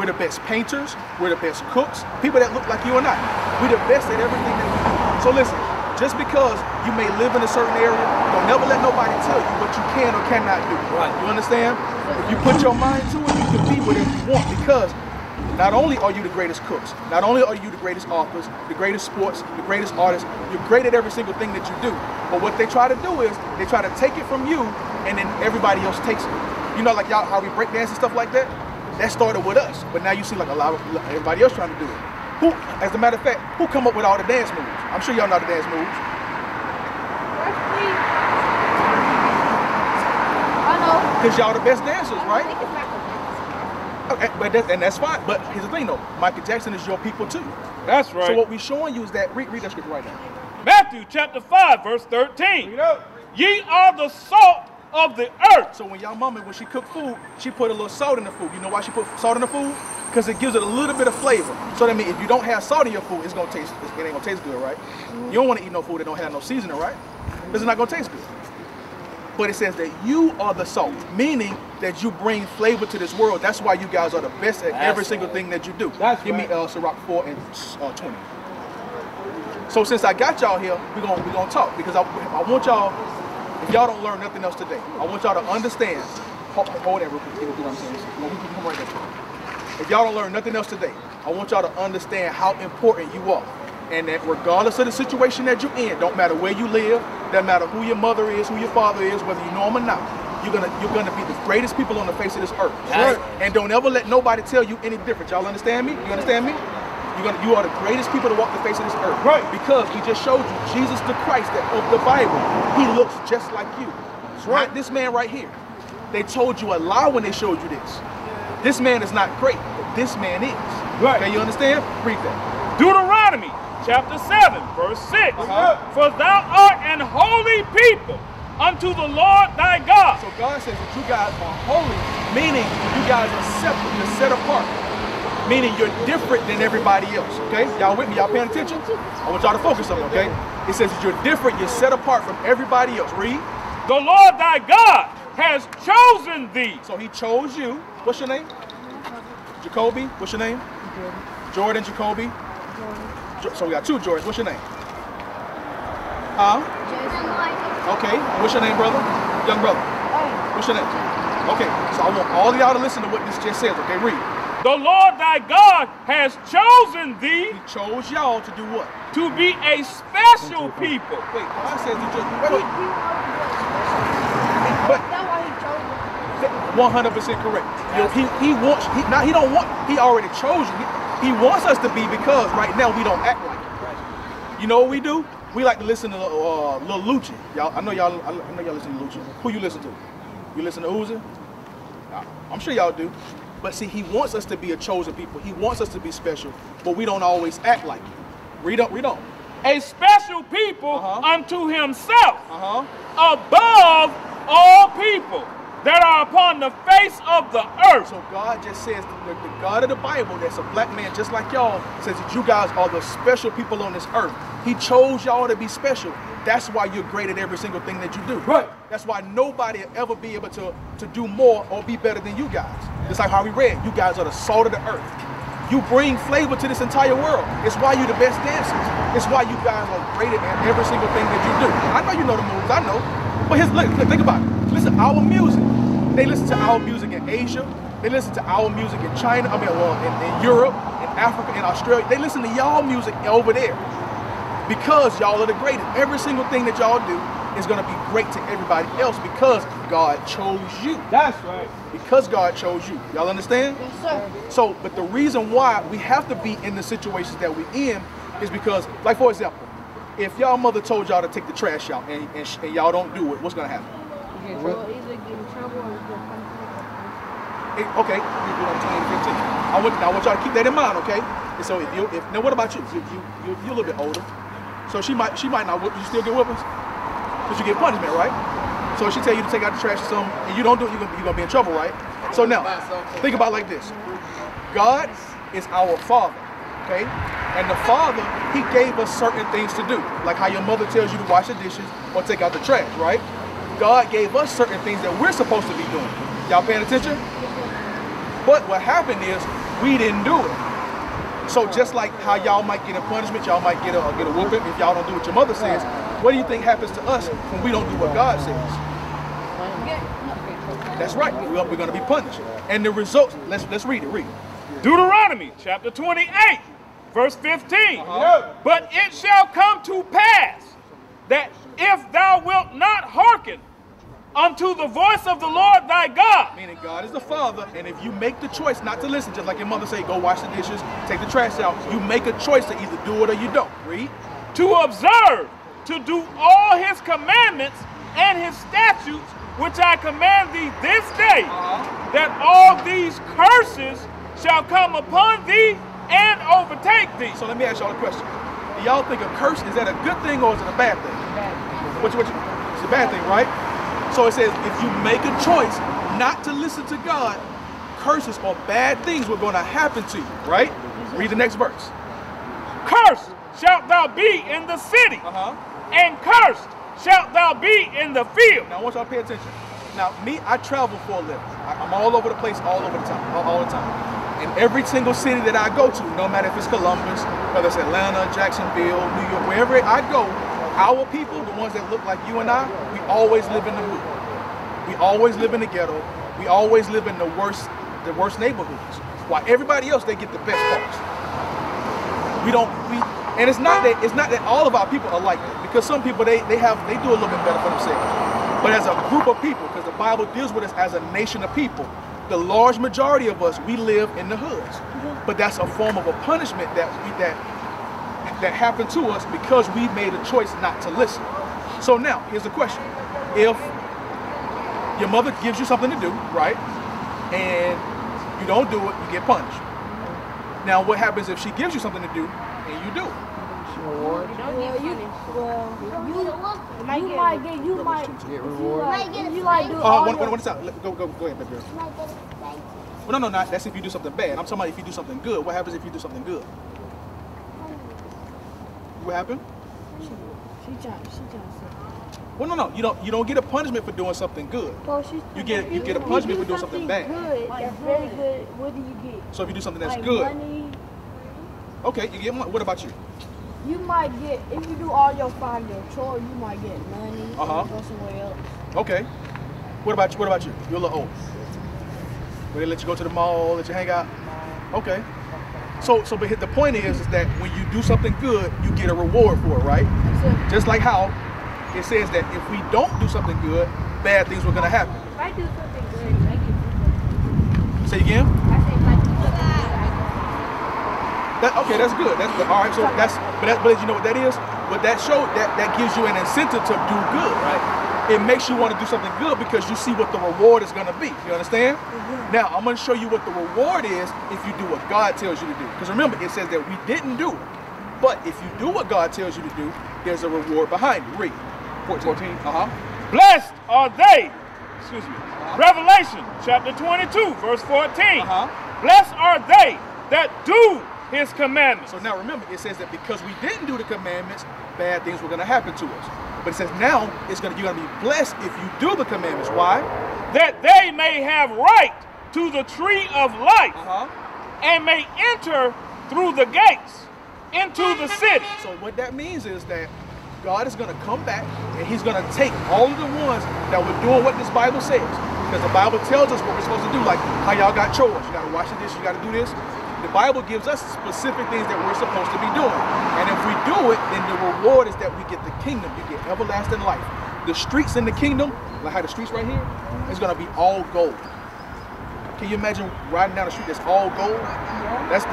We're the best painters. We're the best cooks. People that look like you and I. We're the best at everything that we do. So listen, just because you may live in a certain area, don't never let nobody tell you what you can or cannot do. Right. You understand? If you put your mind to it, you can be whatever you want, because not only are you the greatest cooks, not only are you the greatest authors, the greatest sports, the greatest artists, you're great at every single thing that you do. But what they try to do is they try to take it from you, and then everybody else takes it. You know, like y'all, how we break dance and stuff like that? That started with us, but now you see like a lot of everybody else trying to do it. Who, as a matter of fact, who come up with all the dance moves? I'm sure y'all know the dance moves. I know. Because y'all the best dancers, right? Okay, but that's fine. But here's the thing though, Michael Jackson is your people too. That's right. So what we're showing you is that, read that scripture right now. Matthew chapter 5, verse 13. Ye are the salt of the earth. So when y'all mama, when she cooked food, she put a little salt in the food. You know why she put salt in the food? Because it gives it a little bit of flavor. So that means if you don't have salt in your food, it ain't gonna taste good, right? You don't want to eat no food that don't have no seasoning, right? Because it's not gonna taste good. But it says that you are the salt, meaning that you bring flavor to this world. That's why you guys are the best at every single thing that you do. Give me Sirach 4 and 20. So since I got y'all here, we're gonna talk, because I want y'all, if y'all don't learn nothing else today, I want y'all to understand. Hold that real quick. You know what I'm saying? Come right there. If y'all don't learn nothing else today, I want y'all to understand how important you are. And that regardless of the situation that you're in, don't matter where you live, doesn't matter who your mother is, who your father is, whether you know them or not, you're gonna be the greatest people on the face of this earth. Right. And don't ever let nobody tell you any different. Y'all understand me? You understand me? You are the greatest people to walk the face of this earth. Right. Because we just showed you Jesus the Christ of the Bible. He looks just like you. Right. Not this man right here. They told you a lie when they showed you this. This man is not great, but this man is. Right. Okay, you understand? Read that. Deuteronomy chapter 7, verse 6. For thou art an holy people unto the Lord thy God. So God says that you guys are holy, meaning you guys are separate, you're set apart. Meaning you're different than everybody else, okay? Y'all with me? Y'all paying attention? I want y'all to focus on it, okay? It says that you're different, you're set apart from everybody else. Read. The Lord thy God has chosen thee. So he chose you. What's your name? Jacoby. What's your name? Jordan, Jacoby. So we got two Jordans. What's your name? Okay. What's your name, brother? Young brother. What's your name? Okay. So I want all of y'all to listen to what this just says. Okay, read. The Lord thy God has chosen thee. He chose y'all to do what? To be a special people. Wait, God says that you're... Wait. 100% correct. He don't want, he already chose you. He wants us to be, because right now we don't act like it. You know what we do? We like to listen to Lil Lucci. Y'all, I know y'all listen to Lucci. Who you listen to? You listen to Uzi? I'm sure y'all do. But see, he wants us to be a chosen people. He wants us to be special, but we don't always act like it. We don't. A special people unto himself, above all people that are upon the face of the earth. So God just says, the God of the Bible, that's a black man just like y'all, says that you guys are the special people on this earth. He chose y'all to be special. That's why you're great at every single thing that you do. Right. That's why nobody will ever be able to do more or be better than you guys. Just like how we read, you guys are the salt of the earth. You bring flavor to this entire world. It's why you're the best dancers. It's why you guys are great at every single thing that you do. I know you know the moves, I know. But look, think about it. Listen, our music. They listen to our music in Asia. They listen to our music in China. I mean, in Europe, in Africa, in Australia. They listen to y'all music over there. Because y'all are the greatest. Every single thing that y'all do is going to be great to everybody else, because God chose you. That's right. Because God chose you. Y'all understand? Yes, sir. So, but the reason why we have to be in the situations that we're in is because, like for example, if y'all mother told y'all to take the trash out and y'all don't do it, what's going to happen? We'll either get in trouble or get punished. Okay, I want y'all to keep that in mind, okay? And so now what about you? You're a little bit older, so she might not whip you. Still get whippings, because you get punishment, right? So she tell you to take out the trash or something, and you don't do it, you're gonna be in trouble, right? So now, think about it like this: God is our Father, okay? And the Father, He gave us certain things to do, like how your mother tells you to wash the dishes or take out the trash, right? God gave us certain things that we're supposed to be doing. Y'all paying attention? But what happened is, We didn't do it. So just like how y'all might get a punishment, y'all might get a whooping if y'all don't do what your mother says. What do you think happens to us when we don't do what God says? That's right. We're going to be punished. And the results, let's read it. Read. Deuteronomy chapter 28, verse 15. But it shall come to pass that if thou wilt not hearken unto the voice of the Lord thy God. Meaning God is the Father, and if you make the choice not to listen, just like your mother say, go wash the dishes, take the trash out, you make a choice to either do it or you don't. Read. To observe, to do all his commandments and his statutes, which I command thee this day, that all these curses shall come upon thee and overtake thee. So let me ask y'all a question. Do y'all think a curse, is that a good thing or is it a bad thing? It's a bad thing, right? So it says, if you make a choice not to listen to God, curses or bad things were going to happen to you, right? Read the next verse. Cursed shalt thou be in the city, and cursed shalt thou be in the field. Now I want y'all to pay attention. Now me, I travel for a living. I'm all over the place, all the time. In every single city that I go to, no matter if it's Columbus, whether it's Atlanta, Jacksonville, New York, wherever I go, our people, the ones that look like you and I, we always live in the hood. We always live in the ghetto. We always live in the worst neighborhoods. While everybody else, they get the best parts. And it's not that all of our people are like that, because some people they do a little bit better for themselves. But as a group of people, because the Bible deals with us as a nation of people, the large majority of us, we live in the hoods. But that's a form of a punishment that happened to us because we made a choice not to listen. So now, here's the question. If your mother gives you something to do, right, and you don't do it, you get punished. Now, what happens if she gives you something to do and you do it? You might get rewarded. One time. Go ahead, baby girl. Well, no, not. That's if you do something bad. I'm talking about if you do something good. What happens if you do something good? What happened? She trying to say. Well, no. You don't get a punishment for doing something good. Well, you get a punishment for doing something bad. Good. That's very good. What do you get? So if you do something that's like good, money. Okay, you get money. What about you? You might get, if you do all your 5-year chores, you might get money. Go somewhere else. Okay. What about you? You're a little old. Will they let you go to the mall? Let you hang out? Okay. So but the point is that when you do something good, you get a reward for it, right? Just like how it says that if we don't do something good, bad things were going to happen. If I do something good, I get rewarded. Say again? I say if I do something good, Okay, that's good. That's good. All right. So but you know what that is? What that shows, that gives you an incentive to do good, right? It makes you want to do something good because you see what the reward is going to be. You understand? Now, I'm going to show you what the reward is if you do what God tells you to do. Because remember, it says that we didn't do it. But if you do what God tells you to do, there's a reward behind it. Read. 14. Blessed are they. Excuse me. Revelation chapter 22, verse 14. Blessed are they that do his commandments. So now remember, it says that because we didn't do the commandments, bad things were going to happen to us. But it says now you're going to be blessed if you do the commandments. Why? That they may have right to the tree of life and may enter through the gates into the city. So what that means is that God is going to come back and he's going to take all of the ones that were doing what this Bible says. Because the Bible tells us what we're supposed to do, like how y'all got chores. You got to wash the dishes, you got to do this. The Bible gives us specific things that we're supposed to be doing. And if we do it, then the reward is that we get the kingdom. You get everlasting life. The streets in the kingdom, like how the streets right here, is going to be all gold. Can you imagine riding down the street that's all gold? That's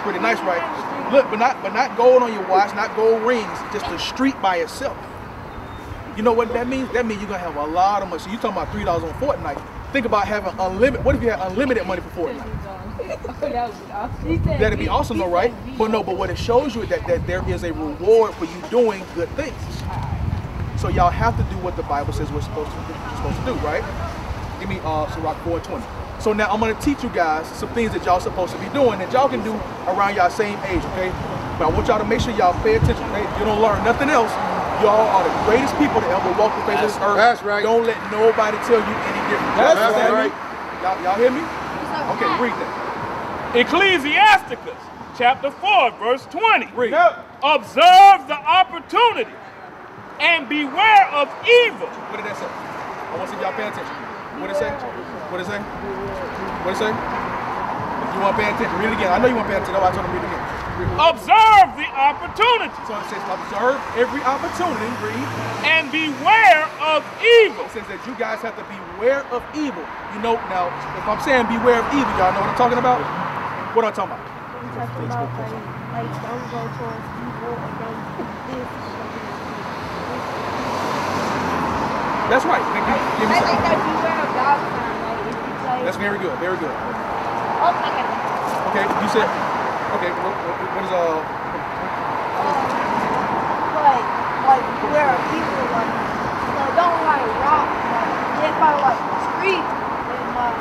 pretty nice, right? Look, but not gold on your watch, not gold rings, just the street by itself. You know what that means? That means you're going to have a lot of money. So you're talking about $3 on Fortnite. Think about having unlimited. What if you had unlimited money for Fortnite? That'd be awesome though, right? But what it shows you that there is a reward for you doing good things. So y'all have to do what the Bible says we're supposed to do, right? Give me Sirach 4:20. So now I'm gonna teach you guys some things that y'all supposed to be doing that y'all can do around y'all same age, okay? But I want y'all to make sure y'all pay attention, okay? If you don't learn nothing else, y'all are the greatest people to ever walk the face of this earth. That's right. Don't let nobody tell you any different. That's right. Y'all hear me? Okay, read that. Ecclesiasticus chapter 4, verse 20. Read. Observe the opportunity and beware of evil. What did that say? I want to see y'all pay attention. What did it say? What did it say? What did it say? If you want to pay attention, read it again. I know you want to pay attention. That's why I told him to read it again. Observe the opportunity. So it says observe every opportunity, read. And beware of evil. It says that you guys have to beware of evil. You know, now, if I'm saying beware of evil, y'all know what I'm talking about? What am I talking about? I'm talking about like don't go towards evil and don't do this. That's right. Give me I some. think that beware of God's time, like if you play. That's very good. Very good. Oh, I got it. Okay, you said. Okay, what is like beware of people, like don't like rock, like if I like street and like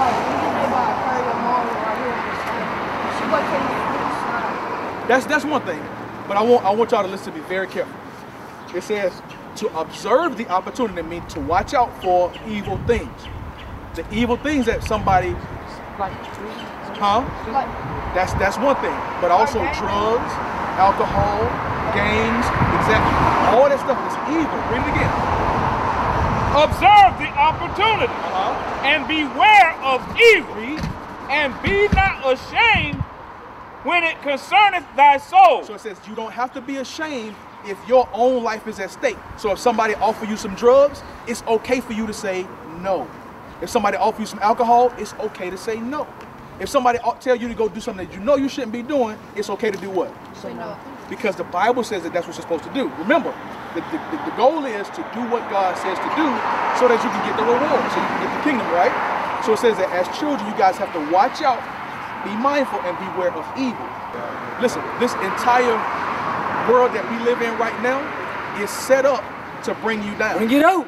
you just maybe like carry your mom right here on the side. She might take you to the side. that's one thing, but I want y'all to listen to me very carefully. It says to observe the opportunity means to watch out for evil things. The evil things that somebody Like That's one thing, but also drugs, alcohol, games, exactly. All that stuff is evil. Read it again. Observe the opportunity and beware of evil. Read. And be not ashamed when it concerneth thy soul. So it says you don't have to be ashamed if your own life is at stake. So if somebody offers you some drugs, it's okay for you to say no. If somebody offers you some alcohol, it's okay to say no. If somebody tell you to go do something that you know you shouldn't be doing, it's okay to do what? say no. Because the Bible says that that's what you're supposed to do. Remember, the goal is to do what God says to do so that you can get the reward, so you can get the kingdom, right? So it says that as children, you guys have to watch out, be mindful, and beware of evil. Listen, this entire world that we live in right now is set up to bring you down. Bring it out.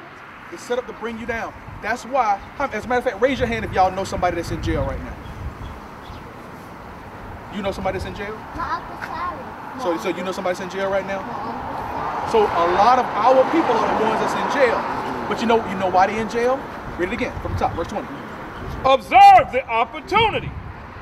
It's set up to bring you down. That's why, as a matter of fact, raise your hand if y'all know somebody that's in jail right now. You know somebody that's in jail? My Uncle Sally. So you know somebody that's in jail right now? So a lot of our people are the ones that's in jail. But you know why they're in jail? Read it again from the top, verse 20. Observe the opportunity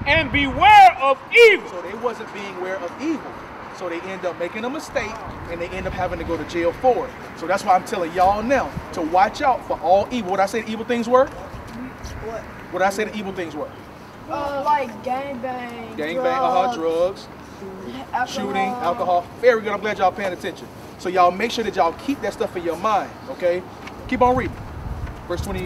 and beware of evil. So they wasn't being aware of evil. So they end up making a mistake and they end up having to go to jail for it. So that's why I'm telling y'all now to watch out for all evil. What I say the evil things were? What? What I say the evil things were? Like gangbang. Drugs, shooting, alcohol. Very good. I'm glad y'all paying attention. So y'all make sure that y'all keep that stuff in your mind, okay? Keep on reading. Verse 20,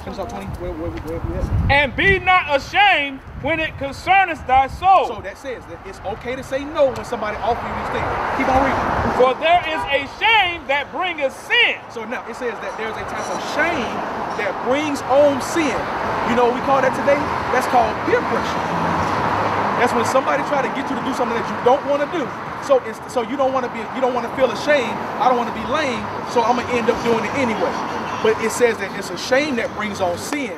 finish off 20, where we at? And be not ashamed when it concerneth thy soul. So that says that it's okay to say no when somebody offers you these things. Keep on reading. For there is a shame that bringeth sin. So now it says that there's a type of shame that brings on sin. You know what we call that today? That's called peer pressure. That's when somebody try to get you to do something that you don't want to do. So you don't want to feel ashamed. I don't want to be lame, so I'm gonna end up doing it anyway. But it says that it's a shame that brings on sin.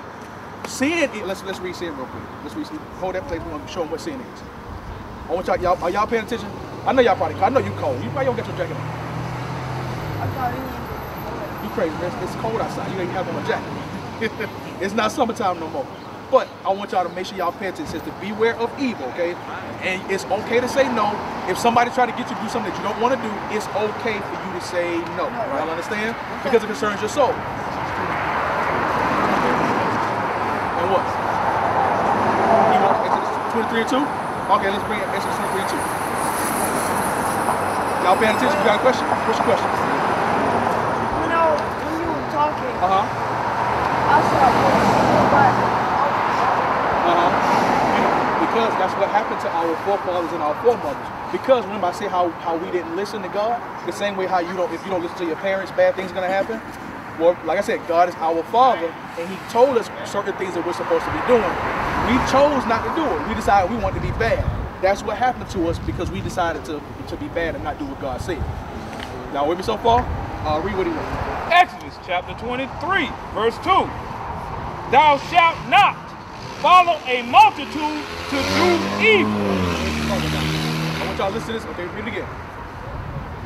Sin, let's read sin real quick. Let's read, hold that place. We want to show them what sin is. I want y'all, are y'all paying attention? I know y'all probably, I know you cold. You probably don't get your jacket on. You crazy, it's cold outside. You ain't have on a jacket. It's not summertime no more. But I want y'all to make sure y'all pay attention. It says to beware of evil, okay? And it's okay to say no. If somebody try to get you to do something that you don't want to do, it's okay for you to say no. Y'all understand? Because it concerns your soul. And what? You want Exodus 23:2? Okay, let's bring Exodus 23:2. Y'all paying attention? You got a question? What's your question? You know, when you were talking, I said, because that's what happened to our forefathers and our foremothers. Because remember I said how we didn't listen to God? The same way how if you don't listen to your parents, bad things are gonna happen. Well, like I said, God is our Father, and He told us certain things that we're supposed to be doing. We chose not to do it. We decided we wanted to be bad. That's what happened to us because we decided to be bad and not do what God said. Now with me so far? Read what He wrote. Exodus chapter 23, verse 2. Thou shalt not follow a multitude to do evil. I want y'all to listen to this. Okay, read it again.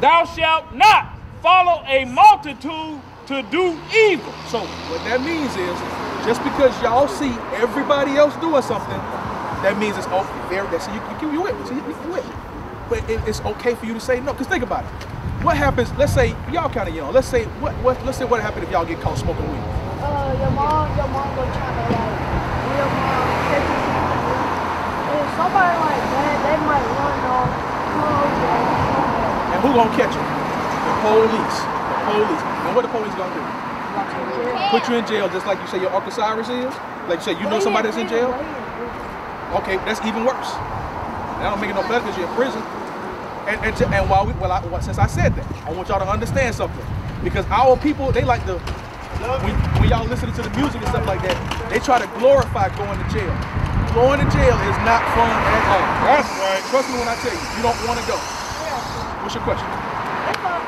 Thou shalt not follow a multitude to do evil. So what that means is, just because y'all see everybody else doing something, that means it's okay. So you with me. So you with me. But it's okay for you to say no. Because think about it. What happens? Let's say y'all kind of young. Let's say what happened if y'all get caught smoking weed? Your mom go try to like, your mom catch you. If somebody like that, they might run off. And who gonna catch you? The police. The police. And what the police gonna do? Put you in jail, just like you say your Uncle Cyrus is. Like you say, you know somebody that's in jail. Okay, that's even worse. That don't make it no better because you're in prison. And since I said that, I want y'all to understand something. Because our people, they like to, when y'all listening to the music and stuff like that, they try to glorify going to jail. Going to jail is not fun at all. That's right. Trust me when I tell you, you don't want to go. What's your question? It's a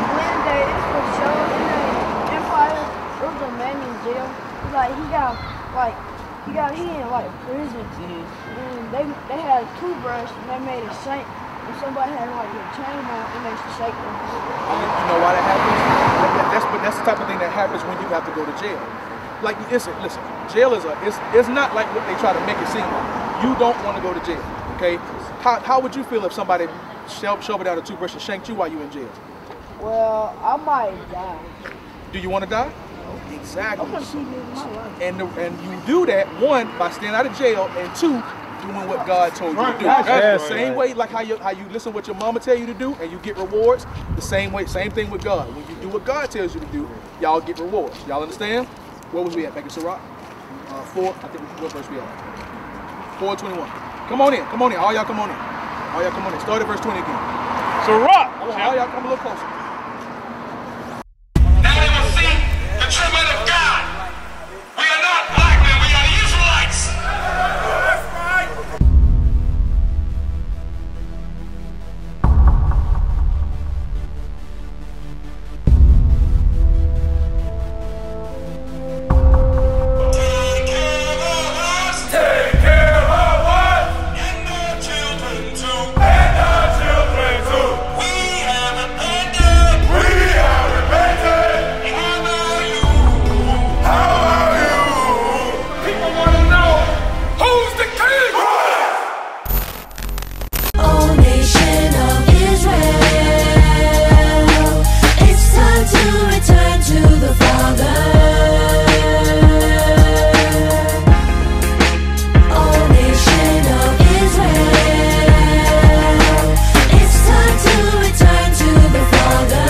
Wednesday, it's for show in the Empire. It was a man in jail. Like he in like prison. And they had a toothbrush and they made a shank. And somebody had like a chain on and they shake them. You know why that happens? That's the type of thing that happens when you have to go to jail. Like, listen, jail it's not like what they try to make it seem like. You don't want to go to jail, okay? How would you feel if somebody shoved down a toothbrush and shanked you while you in jail? Well, I might die. Do you want to die? Exactly. I'm gonna keep living my life. And you do that, one, by staying out of jail, and two, doing what God told you to do. That's the same way, like how you listen to what your mama tell you to do, and you get rewards. The same way, same thing with God. When you do what God tells you to do, y'all get rewards. Y'all understand? Where was we at? Back in Sirach? 4. I think what verse we at? 4:21. Come on in. All y'all come on in. Start at verse 20 again. Sirach. All y'all come a little closer. Now they will see the true men of God. We are not black men, we are the Israelites. That's right. Take care of us. And our children too. We have repented. How are you? People want to know who's the king. O nation of Israel, it's time to return to the Father. O nation of Israel, it's time to return to the Father.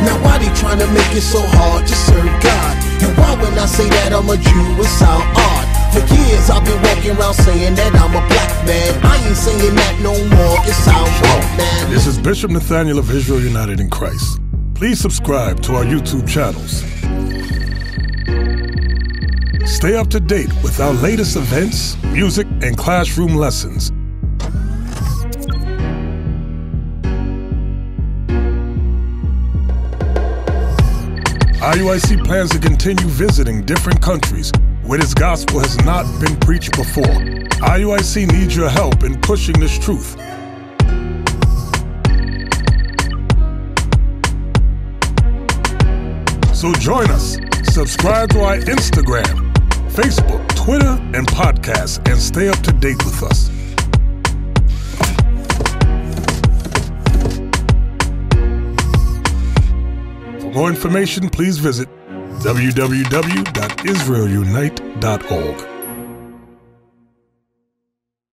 Now why they trying to make it so hard to serve God? And why when I say that I'm a Jew it sound odd? For years I've been walking around saying that I'm a black man. I ain't saying that no more, it sounds wrong, man. This is Bishop Nathaniel of Israel United in Christ. Please subscribe to our YouTube channels. Stay up to date with our latest events, music, and classroom lessons. IUIC plans to continue visiting different countries where this gospel has not been preached before. IUIC needs your help in pushing this truth. So join us. Subscribe to our Instagram, Facebook, Twitter, and podcast, and stay up to date with us. For more information, please visit www.israelunite.org.